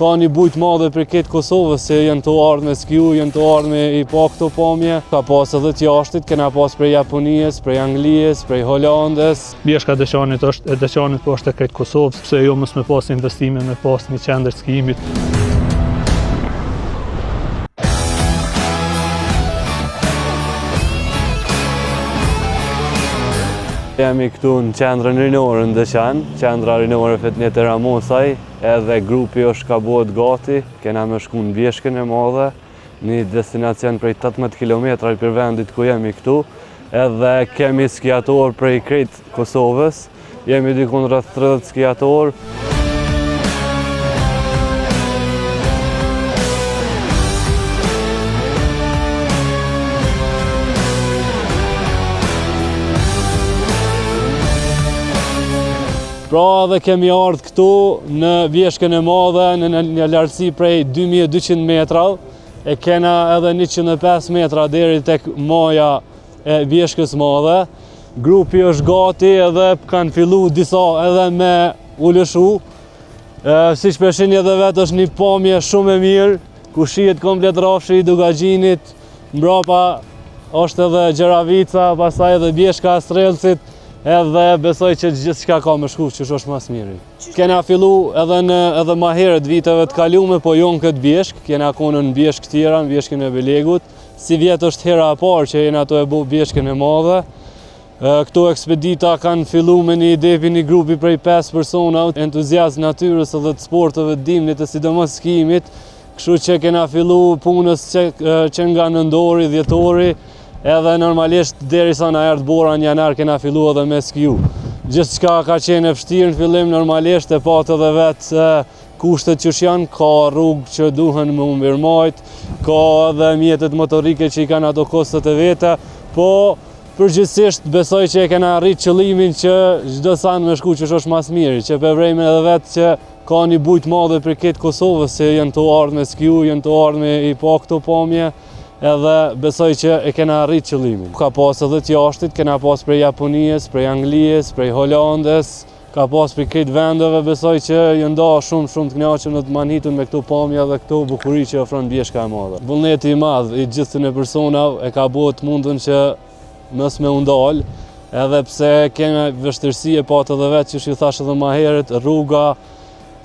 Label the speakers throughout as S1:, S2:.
S1: ka një bujt madhe për këtë Kosovës, se janë të ardhë me skiu, janë të ardhë me i pa këto pamje. Ka pas edhe të jashtit, kena pas prej Japonisë, prej Anglisë, prej Holandës.
S2: Bjeshka Deçanit është, Deçanit po është e këtë Kosovës, pse jo mos me pas investime, me pas një qendër skijimit.
S1: Jemi këtu në qendrën rinore në Deçan, qendra rinore Fetnet e Ramosaj, edhe grupi është ka bëhet gati, kena me shku në Bjeshkën e Madhe, një destinacion prej 18 km për vendit ku jemi këtu, edhe kemi skiator prej krejt Kosovës, jemi dikun rreth 30 skiator. Pra dhe kemi ardhë këtu në Bjeshkën e Madhe në një lartësi prej 2200 metra, e kena edhe 105 metra deri tek maja e Bjeshkës Madhe. Grupi është gati edhe kanë fillu disa edhe me u lëshu. Si që përshini edhe vetë është një pamje shumë e mirë, ku shihet komplet rafshi i Dugagjinit, mbrapa është edhe Gjeravica, pastaj edhe Bjeshka e Strelcit, edhe besoj që gjithçka ka me shku që është mas miri. Kena fillu edhe ma herët viteve të kalume, po jo në këtë Bjeshk, kena konë në Bjeshk tjera, në Bjeshkën e Belegut. Si vjetë është hera e parë që jena të e bu Bjeshkën e Madhe. Këto ekspedita kanë fillu me një ide për një grupi prej 5 persona, entuziast natyrës edhe të sporteve të dimnit e sidomos skijimit, kështu që kena fillu punës që nga nëndori, dhjetori, edhe normalisht derisa na erdhë bora në janar kena fillu edhe me skiu. Gjithçka ka qenë e vështirë në fillim normalisht, e patë edhe vetë kushtet që janë, ka rrugë që duhen me mirëmajt, ka edhe mjetet motorike që i kanë ato kostet e vete, po përgjithsisht besoj që e kena arrit qëllimin që çdo san me shku që është mas miri, që përvrejme edhe vetë që ka një bujt madhe për këtë Kosovës, se janë të ardhë me skiu, janë të ardhë me i pa këto pamje, edhe besoj që e kena arrit qëllimin. Ka pas edhe të jashtit, kena pas prej Japonisë, prej Anglisë, prej Holandës, ka pas prej këtë vendeve, besoj që jënë da shumë të knaqëm në të manitun me këto pamja dhe këto bukuri që ofron Bjeshka e Madhe. Vullneti i madh i gjithë të personave e ka bëhet mundën që mos me undal, edhe pse kemi vështirësi e patë edhe vetë që ju thash edhe ma herët, rruga,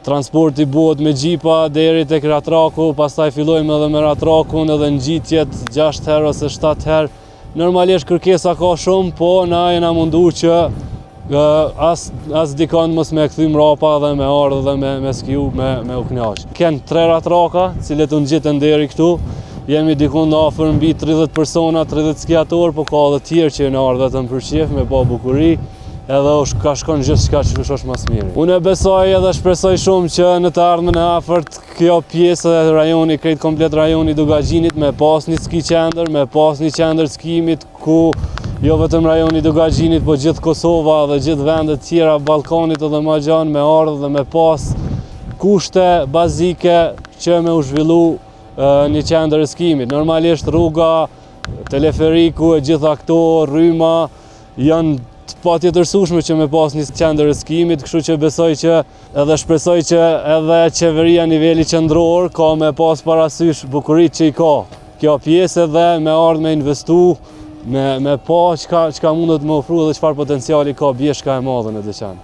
S1: transporti bëhet me gjipa deri tek ratraku, pastaj fillojmë edhe me ratrakun edhe ngjitjet 6 herë ose 7 herë. Normalisht kërkesa ka shumë, po na jena mundu që as dikon mos me kthy mrapa dhe me ardhë dhe me skiu, me u knaq. Ken 3 ratraka, cilët u ngjiten deri këtu. Jemi dikun në afër mbi 30 persona, 30 skiator, po ka edhe tjerë që në ardhë të më përqef me pa bukuri, edhe ka shkon gjithçka që është mas miri. Unë besoj edhe shpresoj shumë që në të ardhmen e afërt kjo pjesë e rajoni, krejt komplet rajoni Dugagjinit, me pas një ski qendër, me pas një qendër skijimit ku jo vetëm rajoni Dugagjinit, po gjithë Kosova dhe gjithë vendet tjera Ballkanit edhe ma gjanë me ardhë dhe me pas kushte bazike që me u zhvillu një qendër e skijimit. Normalisht rruga, teleferiku e gjitha këto, rryma janë patjetërsueshme që me pas një qendër e skijimit, kështu që besoj që edhe shpresoj që edhe qeveria niveli qendror ka me pas parasysh bukurit që i ka kjo pjesë dhe me ardhë me investu, me pa çka mundet me ofru dhe çfarë potenciali ka Bjeshka e Madhe në Deçan.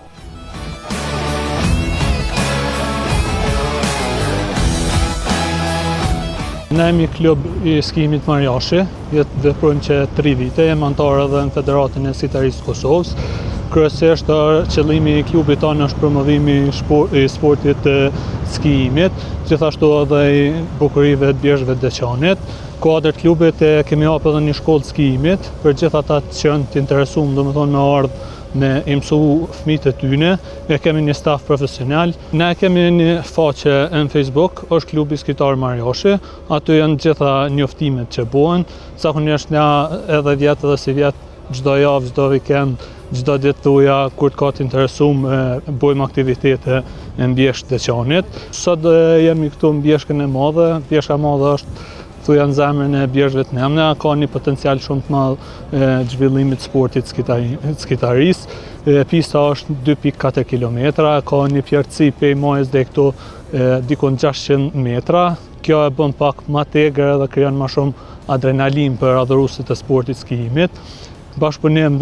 S2: Ne jemi klub i skijimit Marjashi, veprojmë që 3 vite, jem antar edhe në Federatën e Skitarisë Kosovës. Kryesisht qëllimi i klubit tonë është promovimi i sportit të skijimit, gjithashtu edhe i bukurive të bjeshkëve të Deçanit. Kuadër klubit kemi hapur edhe një shkollë skijimit për gjithë ata që janë të interesuar, domethënë me ardhë me imsu fëmijët e tyne, ne kemi një staf profesional. Ne kemi një faqe në Facebook, është klubi skitar Marjashi, aty janë gjitha njoftimet që bëhen, zakonisht na edhe vjet edhe si vjet, çdo javë, çdo vikend, çdo ditë thuja kur të ka të interesuar bëjmë aktivitete në Bjeshkë Deçanit. Sot jemi këtu në Bjeshkën e Madhe. Bjeshka e Madhe është thuja në zemrën e bjeshkëve të nemne, ka një potencial shumë të madh zhvillimit sportit skitarisë. Pista është 2.4 km, ka një pjertësi pej majës dhe këto dikon 600 metra. Kjo e bën pak ma tegër dhe krijon ma shumë adrenalin për adhuruesit e sportit skijimit. Bashkëpunim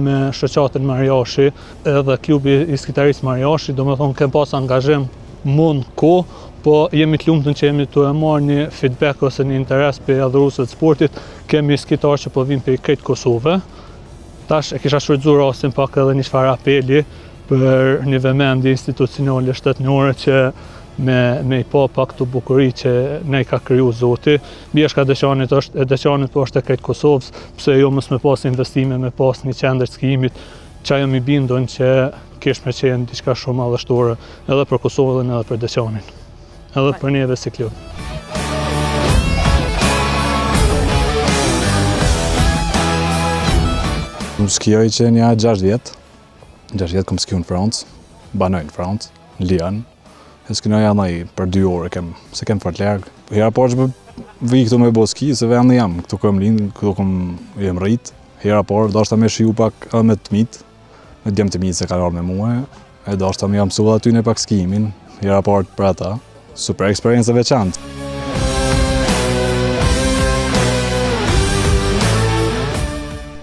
S2: me shoqatën Marjashi edhe klubi i skitarisë Marjashi, kem pas angazhim mund kohë, po jemi të lumtur që jemi të e marrë një feedback ose një interes për adhuruesit e sportit. Kemi skitarë që po vinë për krejt Kosovë. Tash e kisha shfrytzuar rastin pak edhe një çfarë apeli për një vëmendje institucionale shtetërore që me i pa pak të bukuri që ne i ka kriju Zoti. Bjeshka e Deçanit po është e krejt Kosovës, pse jo mos me pas investime, me pas një qendër skijimit, që ajo mi bindon që kish me qenë diçka shumë madhështore edhe për Kosovën edhe për Deçanin, edhe për neve si klub.
S3: Unë skijoj që një 6 vjetë. 6 vjetë kom skiju në Francë, banoj në Francë, në Lyon. E skinoj anaj për 2 orë, se kem fort larg. Hera parë që vi këtu me bo ski, se vendi jam, këtu kom lind, këtu jem rrit. Hera parë, dashta me shiju pak edhe me të mit, me djem të mit se ka arë me mua, e dashta me jam mësu aty në pak skimin, hera parë për ata. Super eksperiencë e veçantë.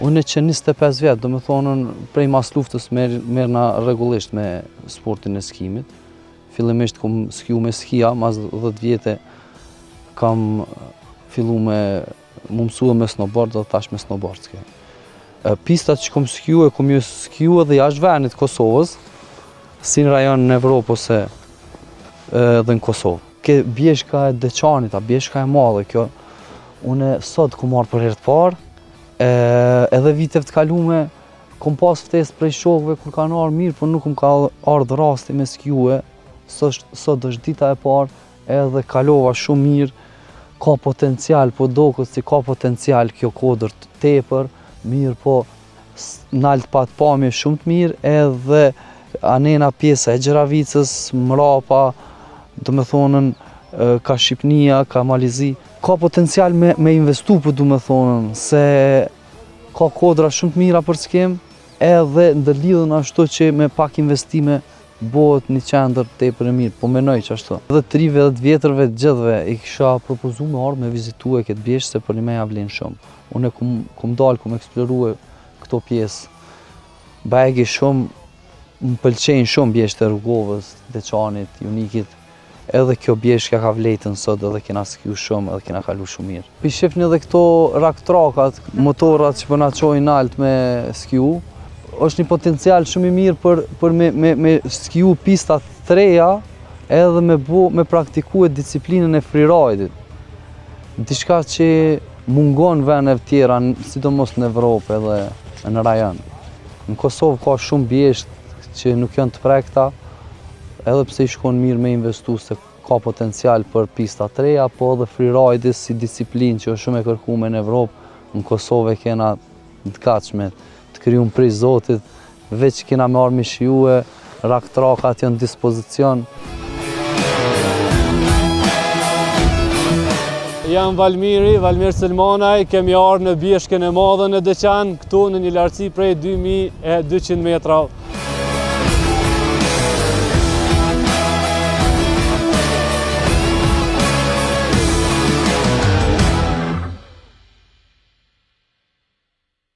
S4: Unë që 25 vjetë, do me thonën, prej mas luftës merrna rregullisht me sportin e skimit. Fillimisht kom skiju me skia, mas 10 vjetë kam fillu me mësua me snowboard dhe tash me snowboard skij. Pistat që kom ju skiju edhe jashtë vendit Kosovës, si në rajon në Evropë ose dhe në Kosovë. Ke bjeshka e Deçanit, bjeshka e madhe kjo, une sot kom marrë për herë të parë, edhe viteve të kalume kom pas ftesë prej shokëve kur kanë ardhur mirë, por nuk ka ardhur rasti me skijue. Sot është dita e parë edhe kalova shumë mirë, ka potencial, po doket si ka potencial kjo kodër të tepër, mirë po nalt pa të pamje shumë të mirë, edhe anena pjesa e Gjeravicës, mrapa, do me thonën ka Shqipnia, ka Malizi, ka potencial me investu për du me thonën, se ka kodra shumë të mira për skem, edhe ndërlidhën ashtu që me pak investime bëhet një qendër tepër e mirë, po menoj që ashtu. Edhe të rive dhe të vjetërve të gjithve i kisha propozu me ardhë me vizitue këtë bjeshtë, se për një me ja vlen shumë. Une kum dalë, kum eksplorue këto pjesë. Bajegi shumë, më pëlqenjë shumë bjeshtë e Rrugovës, Deçanit, Junikit. Edhe kjo bjeshtë ka vletën sot edhe kena skiju shumë, edhe kena kalu shumë mirë. Shifni edhe këto raktrakat, motorat që përna qojnë nalt me skiju, është një potencial shumë i mirë për me skiju pista të reja edhe me praktikue disiplinën e freeridit. Diçka që mungon veneve tjera, sidomos në Evropë edhe në rajon. Në Kosovë ka shumë bjeshtë që nuk janë të prekta, edhe pse i shkon mirë me investu se ka potencial për pista të reja, po edhe freeridit si disiplinë që është shumë e kërkuar në Evropë, në Kosovë kena të gatshme. Kryun prej Zotit, veç kena me armi shijue, raktrakat janë dispozicion.
S1: Jam Valmir Selmanaj, kemi arë në bjeshkën e madhe në Deçan, këtu në një lartësi prej 2200 metra.